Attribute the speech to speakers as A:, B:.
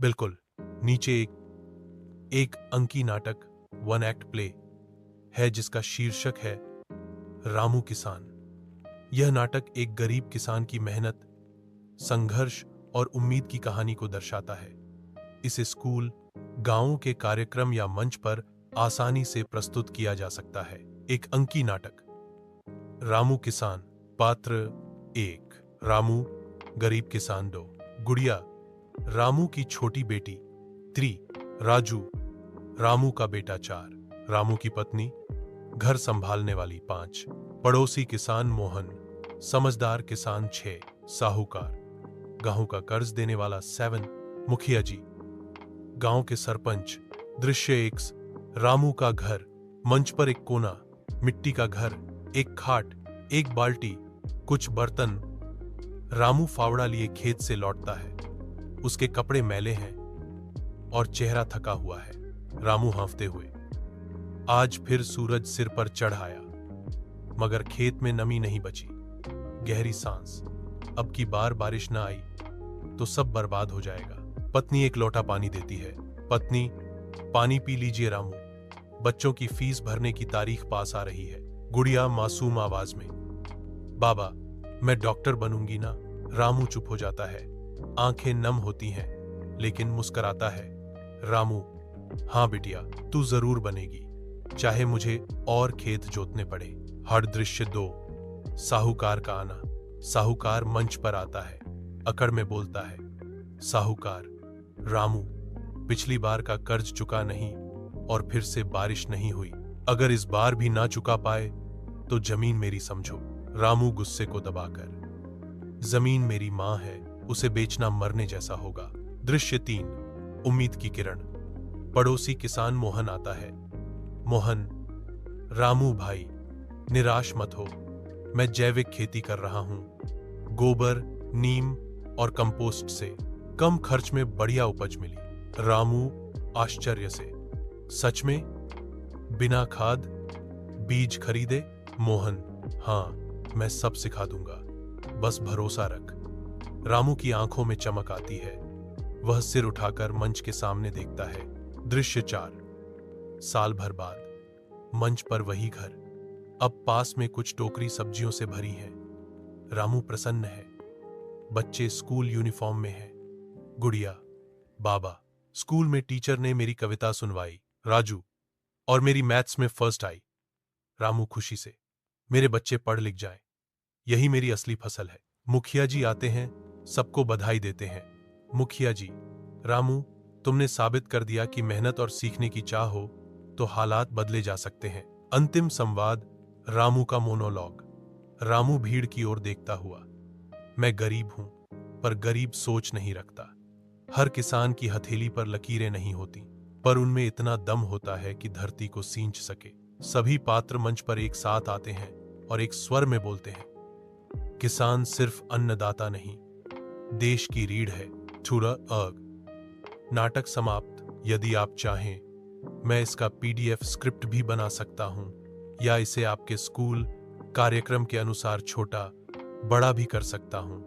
A: बिल्कुल। नीचे एक अंकी नाटक, वन एक्ट प्ले है जिसका शीर्षक है रामू किसान। यह नाटक एक गरीब किसान की मेहनत, संघर्ष और उम्मीद की कहानी को दर्शाता है। इसे स्कूल, गांवों के कार्यक्रम या मंच पर आसानी से प्रस्तुत किया जा सकता है। एक अंकी नाटक। रामू किसान। पात्र 1 रामू, गरीब किसान। 2 गुड़िया, रामू की छोटी बेटी। 3 राजू, रामू का बेटा। 4 रामू की पत्नी, घर संभालने वाली। 5 पड़ोसी किसान मोहन, समझदार किसान। 6 साहूकार, गांव का कर्ज देने वाला। 7 मुखिया जी, गांव के सरपंच। दृश्य 1 रामू का घर। मंच पर एक कोना, मिट्टी का घर, एक खाट, एक बाल्टी, कुछ बर्तन। रामू फावड़ा लिए खेत से लौटता है। उसके कपड़े मैले हैं और चेहरा थका हुआ है। रामू हाँफते हुए, आज फिर सूरज सिर पर चढ़ आया, मगर खेत में नमी नहीं बची। गहरी सांस, अब की बार बारिश ना आई तो सब बर्बाद हो जाएगा। पत्नी एक लोटा पानी देती है। पत्नी, पानी पी लीजिए रामू, बच्चों की फीस भरने की तारीख पास आ रही है। गुड़िया मासूम आवाज में, बाबा मैं डॉक्टर बनूंगी ना। रामू चुप हो जाता है, आंखें नम होती हैं, लेकिन मुस्कुराता है। रामू, हाँ बिटिया, तू जरूर बनेगी, चाहे मुझे और खेत जोतने पड़े। हर दृश्य 2 साहूकार का आना। साहूकार मंच पर आता है, अकड़ में बोलता है, साहूकार, रामू, पिछली बार का कर्ज चुका नहीं और फिर से बारिश नहीं हुई। अगर इस बार भी ना चुका पाए तो जमीन मेरी समझो। रामू गुस्से को दबाकर, जमीन मेरी मां है, उसे बेचना मरने जैसा होगा। दृश्य 3 उम्मीद की किरण। पड़ोसी किसान मोहन आता है। मोहन, रामू भाई, निराश मत हो, मैं जैविक खेती कर रहा हूं। गोबर, नीम और कंपोस्ट से कम खर्च में बढ़िया उपज मिली। रामू आश्चर्य से, सच में? बिना खाद बीज खरीदे? मोहन, हाँ, मैं सब सिखा दूंगा, बस भरोसा रख। रामू की आंखों में चमक आती है। वह सिर उठाकर मंच के सामने देखता है। दृश्य 4 साल भर बाद। मंच पर वही घर, अब पास में कुछ टोकरी सब्जियों से भरी है। रामू प्रसन्न है। बच्चे स्कूल यूनिफॉर्म में हैं। गुड़िया, बाबा, स्कूल में टीचर ने मेरी कविता सुनवाई। राजू, और मेरी मैथ्स में फर्स्ट आई। रामू खुशी से, मेरे बच्चे पढ़ लिख जाएं, यही मेरी असली फसल है। मुखिया जी आते हैं, सबको बधाई देते हैं। मुखिया जी, रामू, तुमने साबित कर दिया कि मेहनत और सीखने की चाह हो तो हालात बदले जा सकते हैं। अंतिम संवाद। रामू का मोनोलॉग। रामू भीड़ की ओर देखता हुआ, मैं गरीब हूं, पर गरीब सोच नहीं रखता। हर किसान की हथेली पर लकीरें नहीं होती, पर उनमें इतना दम होता है कि धरती को सींच सके। सभी पात्र मंच पर एक साथ आते हैं और एक स्वर में बोलते हैं, किसान सिर्फ अन्नदाता नहीं, देश की रीढ़ है। छुरा अग। नाटक समाप्त। यदि आप चाहें, मैं इसका PDF स्क्रिप्ट भी बना सकता हूं, या इसे आपके स्कूल कार्यक्रम के अनुसार छोटा बड़ा भी कर सकता हूं।